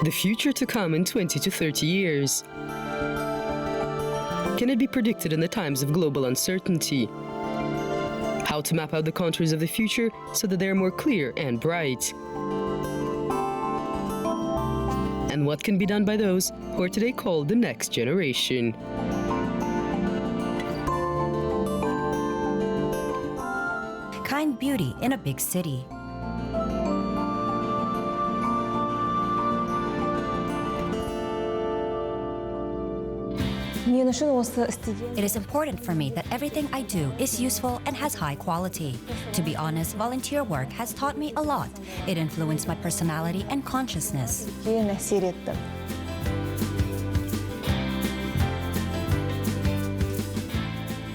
The future to come in 20 to 30 years. Can it be predicted in the times of global uncertainty? How to map out the contours of the future so that they are more clear and bright. And what can be done by those who are today called the next generation? Kind beauty in a big city. It is important for me that everything I do is useful and has high quality. To be honest, volunteer work has taught me a lot. It influenced my personality and consciousness.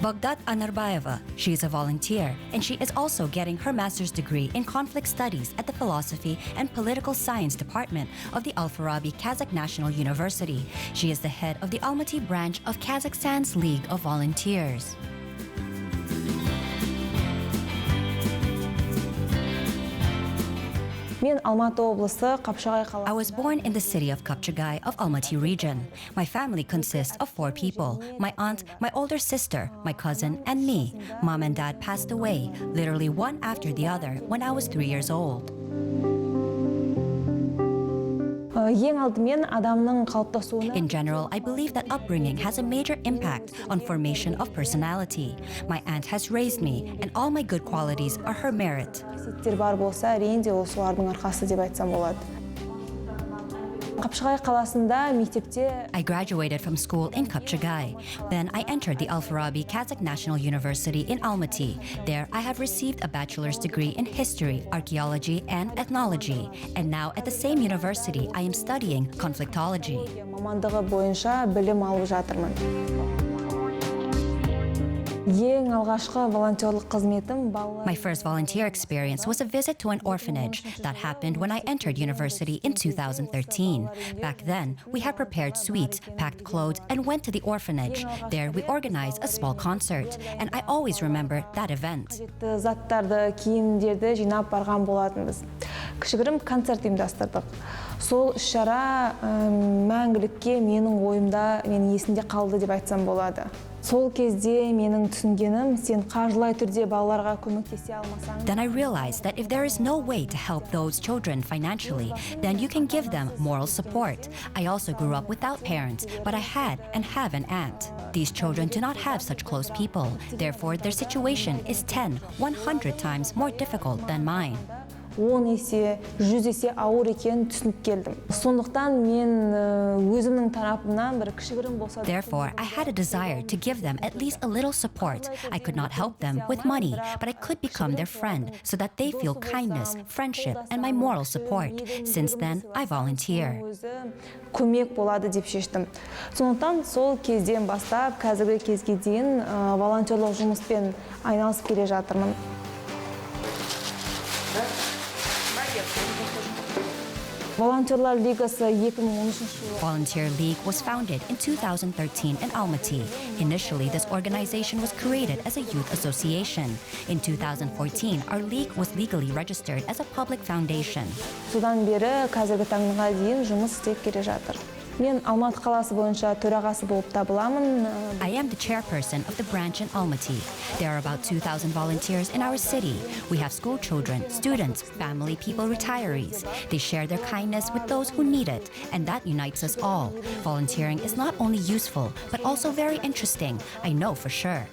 Bagdat Anarbayeva, she is a volunteer, and she is also getting her master's degree in conflict studies at the Philosophy and Political Science Department of the Al-Farabi Kazakh National University. She is the head of the Almaty branch of Kazakhstan's League of Volunteers. I was born in the city of Kapshagai of Almaty region. My family consists of 4 people: my aunt, my older sister, my cousin, and me. Mom and dad passed away, literally one after the other, when I was 3 years old. In general, I believe that upbringing has a major impact on formation of personality. My aunt has raised me, and all my good qualities are her merit. I graduated from school in Kapshagai. Then I entered the Al-Farabi Kazakh National University in Almaty. There I have received a bachelor's degree in history, archaeology, and ethnology. And now at the same university, I am studying conflictology. My first volunteer experience was a visit to an orphanage that happened when I entered university in 2013. Back then, we had prepared sweets, packed clothes, and went to the orphanage. There, we organized a small concert, and I always remember that event. Кішігірім концерт ұйымдастырдық. Сол шара мәңгілікке менің ойымда, менің есінде қалды деп айтсам болады. Сол кезде менің түсінгенім, сен қаржылай түрде балаларға көмектесе алмасаң. Then I realized that if there is no way to help those children financially, then you can give them moral support. I also grew up without parents, but I had and have an aunt. These children do not have such close people. Therefore, their situation is 10, 100 times more difficult than mine. 10 есе, 100 есе ауыр екенін түсініп келдім. Сондықтан мен өзімнің тарапымнан бір кішігірім болса... Therefore, I had a desire to give them at least a little support. I could not help them with money, but I could become their friend so that they feel kindness, friendship, and my moral support. Since then, I volunteer. Көмек болады деп шештім. Сондықтан сол кезден бастап, қазіргі кезге дейін волонтерлық жұмыспен айналысып келе жатырмын. Volunteer League was founded in 2013 in Almaty. Initially, this organization was created as a youth association. In 2014, our league was legally registered as a public foundation. Содан бері қазіргі таңға дейін жұмыс істеп келе жатыр. Мен Алматы қаласы бойынша төрағасы болып табыламын. I am the chairperson of the branch in Almaty. There are about 2,000 volunteers in our city. We have school children, students, family people, retirees. They share their kindness with those who need it, and that unites us all. Volunteering is not only useful, but also very interesting. I know for sure.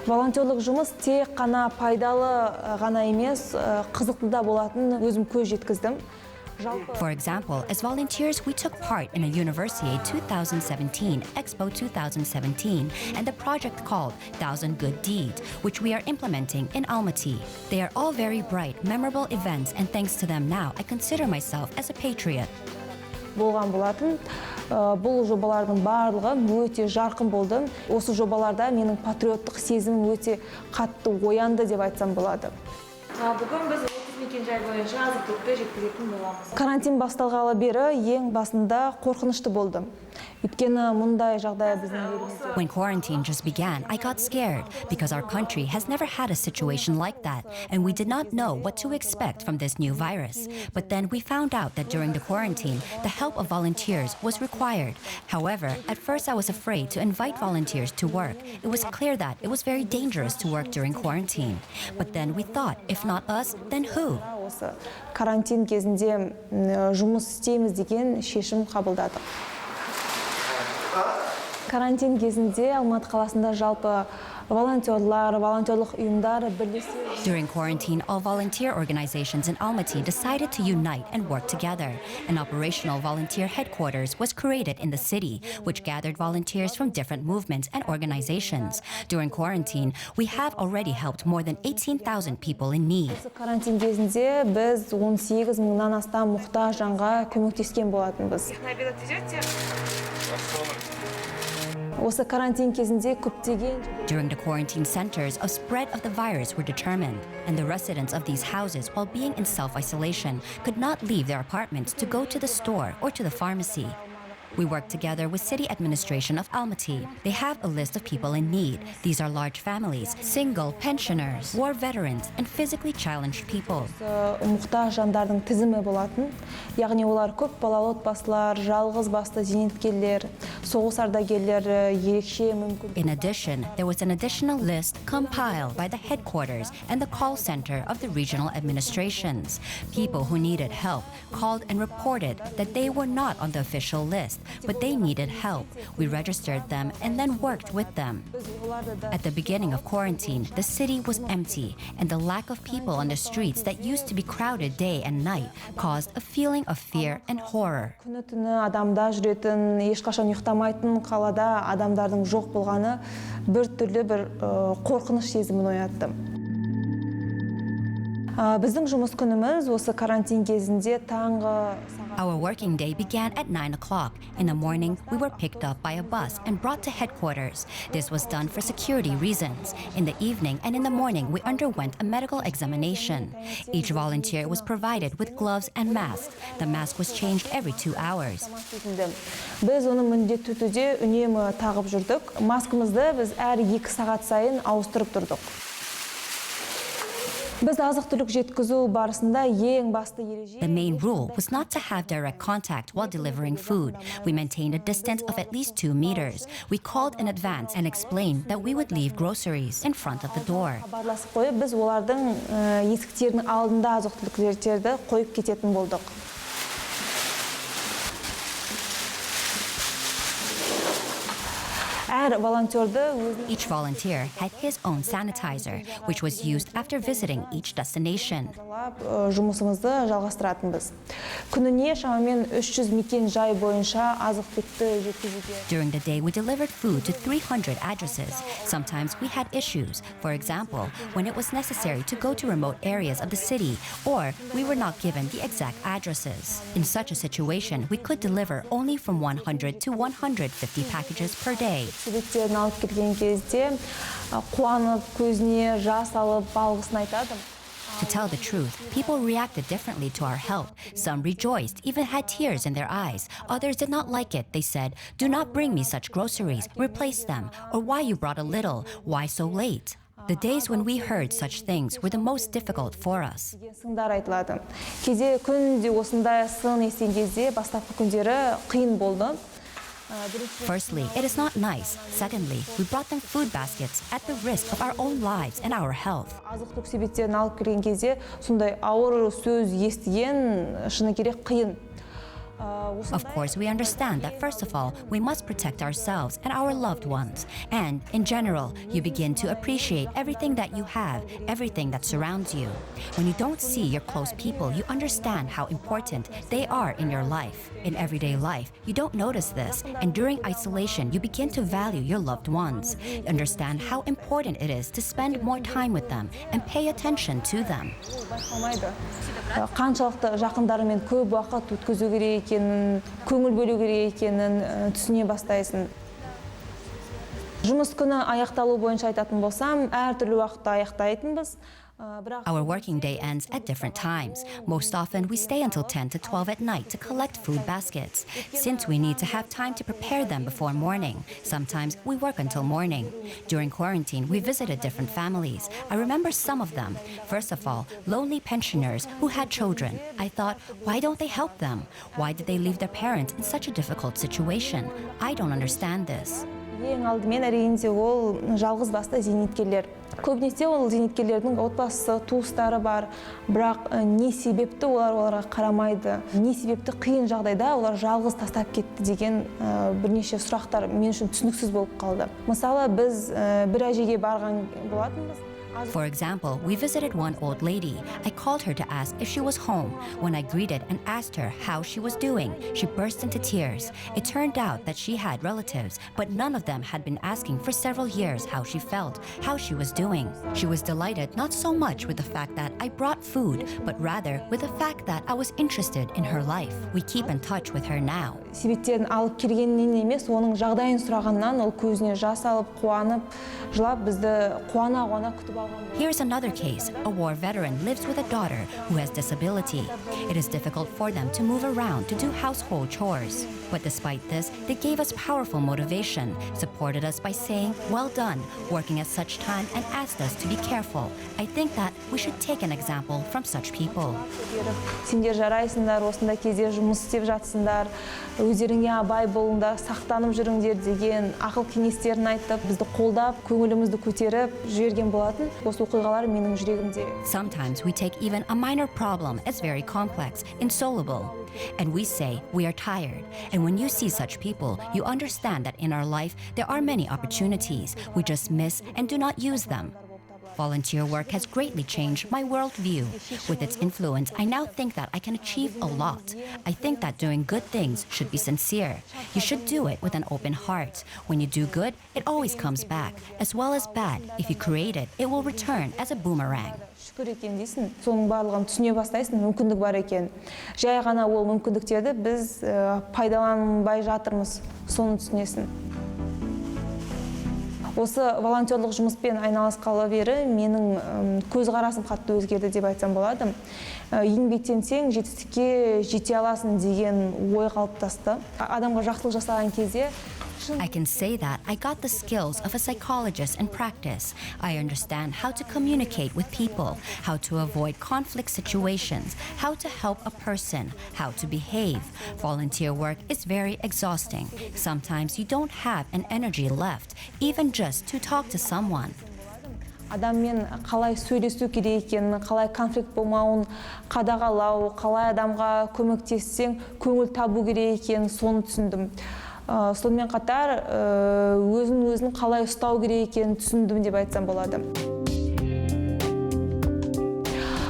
Волонтерлық жұмыс тек қана пайдалы ғана емес, қызықты да болатынын өзім көз жеткіздім. For example, as volunteers, we took part in a Universiade 2017, Expo 2017, and the project called 1,000 Good Deeds, which we are implementing in Almaty. They are all very bright, memorable events, and thanks to them now, I consider myself as a patriot. Болған болатын, бұл жобалардың барлығы өте жарқын болды. Осы жобаларда менің патриоттық сезімім өте қатты оянды деп айтсам болады. Бүгін біз мекен-жай бойынша азық-түлікті жеткізетін боламыз. Карантин басталғалы бері ең басында қорқынышты болды. When quarantine just began, I got scared because our country has never had a situation like that, and we did not know what to expect from this new virus. But then we found out that during the quarantine, the help of volunteers was required. However, at first I was afraid to invite volunteers to work. It was clear that it was very dangerous to work during quarantine. But then we thought, if not us, then who? Карантин кезінде жұмыс істейміз деген шешім қабылдадық. Карантин кезінде Алматы қаласында жалпы волонтерлар, волонтерлық ұйымдар бірлесе. During quarantine, all volunteer organizations in Almaty decided to unite and work together. An operational volunteer headquarters was created in the city, which gathered volunteers from different movements and organizations. During quarantine, we have already helped more than 18,000 people in need. Карантин кезінде біз 18 мыңнан астам мұқтаж жанға көмектескен болатынбыз. Осы карантин кезінде көптеген. During the quarantine centers, a spread of the virus were determined, and the residents of these houses, while being in self-isolation, could not leave their apartments to go to the store or to the pharmacy. We work together with city administration of Almaty. They have a list of people in need. These are large families, single, pensioners, war veterans, and physically challenged people. Мұқтаж жандардың тізімі болатын. Яғни олар көп балалы отбасылар, жалғыз басты зейнеткерлер, соғыс ардагерлері, ерекше мүмкін. In addition, there was an additional list compiled by the headquarters and the call center of the regional administrations. People who needed help called and reported that they were not on the official list, but they needed help. We registered them and then worked with them. At the beginning of quarantine, the city was empty, and the lack of people on the streets that used to be crowded day and night caused a feeling of fear and horror. Күні-түні адамда жүретін, ешқашан ұйықтамайтын қалада адамдардың жоқ болғаны бір түрлі бір қорқыныш сезімін оятты. Біздің жұмыс күніміз осы карантин кезінде таңғы. Our working day began at 9 o'clock. In the morning, we were picked up by a bus and brought to headquarters. This was done for security reasons. In the evening and in the morning, we underwent a medical examination. Each volunteer was provided with gloves and masks. The mask was changed every 2 hours. Біз оны міндетті түрде үнемі тағып жүрдік. Маскамызды біз әр 2 сағат сайын ауыстырып тұрдық. The main rule was not to have direct contact while delivering food. We maintained a distance of at least 2 meters. We called in advance and explained that we would leave groceries in front of the door. Біз олардың есіктерінің алдында азық-түліктерді қойып кететін болдық. Each volunteer had his own sanitizer, which was used after visiting each destination. Жұмысымызды жалғастыратынбыз. Күніне шамамен 300 мекен-жай бойынша азық-түлікті жеткізуге. During the day, we delivered food to 300 addresses. Sometimes we had issues. For example, when it was necessary to go to remote areas of the city, or we were not given the exact addresses. In such a situation, we could deliver only from 100 to 150 packages per day. Себеттерін алып келген кезде қуанып, көзіне жас алып, алғысын айтадым. To tell the truth, people reacted differently to our help. Some rejoiced, even had tears in their eyes. Others did not like it. They said, "Do not bring me such groceries, replace them." Or, "Why you brought a little? Why so late?" The days when we heard such things were the most difficult for us. Сындар айтылады. Кезде күнде осындай сын естіген кезде бастапқы күндері қиын болды. Firstly, it is not nice. Secondly, we brought them food baskets at the risk of our own lives and our health. Азық-түлік себеттерін алып келген кезде сондай ауыр сөз естіген шыны керек қиын. Of course, we understand that first of all, we must protect ourselves and our loved ones. And in general, you begin to appreciate everything that you have, everything that surrounds you. When you don't see your close people, you understand how important they are in your life. In everyday life, you don't notice this. And during isolation, you begin to value your loved ones. Understand how important it is to spend more time with them and pay attention to them. Қаншалықты жақындарымен көп уақыт өткізу керек екенін, көңіл бөлу керек екенін түсіне бастайсың. Жұмыс күні аяқталу бойынша айтатын болсам, әртүрлі уақытта аяқтайтынбыз. Our working day ends at different times. Most often, we stay until 10 to 12 at night to collect food baskets, since we need to have time to prepare them before morning. Sometimes we work until morning. During quarantine, we visited different families. I remember some of them. First of all, lonely pensioners who had children. I thought, why don't they help them? Why did they leave their parents in such a difficult situation? I don't understand this. Ең алдымен әрине ол жалғыз басты зейнеткерлер. Көбінесе ол зейнеткерлердің отбасы, туыстары бар, бірақ не себепті оларға қарамайды, не себепті қиын жағдайда олар жалғыз тастап кетті деген бірнеше сұрақтар мен үшін түсініксіз болып қалды. Мысалы, біз бір әжеге барған болатынбыз. For example, we visited one old lady. I called her to ask if she was home. When I greeted and asked her how she was doing, she burst into tears. It turned out that she had relatives, but none of them had been asking for several years how she felt, how she was doing. She was delighted not so much with the fact that I brought food, but rather with the fact that I was interested in her life. We keep in touch with her now. Себеттерін алып келгеннен емес, оның жағдайын сұрағаннан ол көзіне жас алып, қуанып, жылап бізді қуана-қуана күтіп алған. Here's another case. A war veteran lives with a daughter who has disability. It is difficult for them to move around to do household chores. But despite this, they gave us powerful motivation, supported us by saying, well done, working at such time, and asked us to be careful. I think that we should take an example from such people. Сендер жарайсыңдар, осында кезде жұмыс істеп жатсыңдар, өздеріңе абай болыңдар, сақтанып жүріңдер деген ақыл кеңестерін айтып, бізді қолдап, көңілімізді көтеріп жіберген болатын. Осы оқиғалар менің жүрегімде. Sometimes we take even a minor problem as very complex, insoluble. And we say we are tired. And when you see such people, you understand that in our life there are many opportunities. We just miss and do not use them. Volunteer work has greatly changed my worldview. With its influence, I now think that I can achieve a lot. I think that doing good things should be sincere. You should do it with an open heart. When you do good, it always comes back, as well as bad. If you create it, it will return as a boomerang. Шүкір екен дейсің, соның барлығын түсіне бастайсың, мүмкіндік бар екен. Жай ғана ол мүмкіндіктерді біз пайдаланбай жатырмыз, соны түсінесің. Осы волонтерлық жұмыспен айналысқалы бері менің көзқарасым қатты өзгерді деп айтсам болады. Еңбектенсең жетістікке жете аласың деген ой қалыптасты. Адамға жақсылық жасаған кезде I can say that I got the skills of a psychologist in practice. I understand how to communicate with people, how to avoid conflict situations, how to help a person, how to behave. Volunteer work is very exhausting. Sometimes you don't have an energy left, even just to talk to someone. Адаммен қалай сөйлесу керек екенін, қалай конфликт болмауын қадағалау, қалай адамға көмектессең көңіл табу керек екенін соны түсіндім. Сонымен қатар өзін қалай ұстау керек екенін түсіндім деп айтсам болады.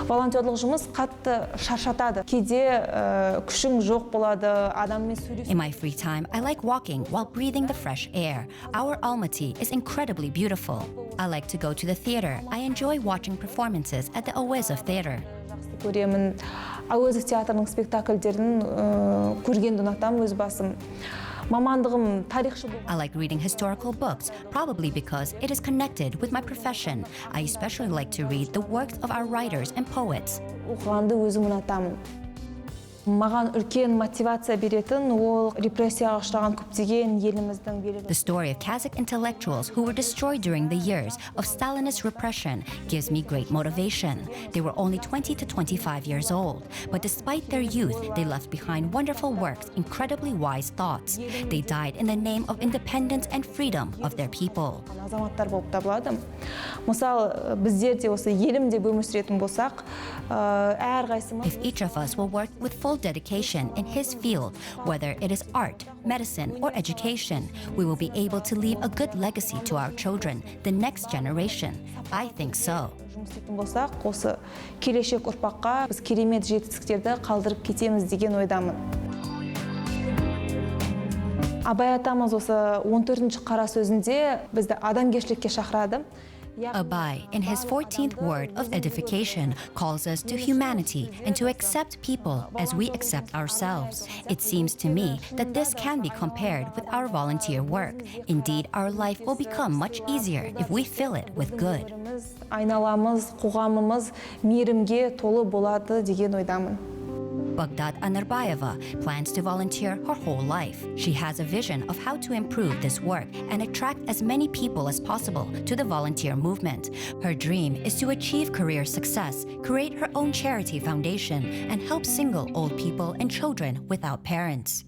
Волонтерлық жұмыс қатты шаршатады. Кейде күшің жоқ болады, адаммен сөйлесу. In my free time, I like walking while breathing the fresh air. Our Almaty is incredibly beautiful. I like to go to the theater. I enjoy watching performances at the Awezov Theater. Көремін, Awezov театрының спектакльдерін көргенді ұнатамын өз басым. Мамандығым тарихшы болды. I like reading historical books, probably because it is connected with my profession. I especially like to read the works of our writers and poets. Оқығанды өзім ұнатамын. Маған үлкен мотивация беретін ол репрессияға ұшыраған көптеген еліміздің белгілі. The story of Kazakh intellectuals who were destroyed during the years of Stalinist repression gives me great motivation. They were only 20 to 25 years old, but despite their youth, they left behind wonderful works, incredibly wise thoughts. They died in the name of independence and freedom of their people. Азаматтар болып табылады. Мысалы, біздер де осы елімде өмір сүретін болсақ, әрқайсымыз If each of us will work with full dedication in his field, whether it is art, medicine, or education, we will be able to leave a good legacy to our children, the next generation. I think so. жұмыс істейтін болсақ, осы келешек ұрпаққа біз керемет жетістіктерді қалдырып кетеміз деген ойдамын. Абай атамыз осы 14-ші қара сөзінде бізді адамгершілікке шақырады. Abai, in his 14th word of edification, calls us to humanity and to accept people as we accept ourselves. It seems to me that this can be compared with our volunteer work. Indeed, our life will become much easier if we fill it with good. Айналамыз, қоғамымыз мейірімге толы болады деген ойдамын. Bagdat Anarbayeva plans to volunteer her whole life. She has a vision of how to improve this work and attract as many people as possible to the volunteer movement. Her dream is to achieve career success, create her own charity foundation, and help single old people and children without parents.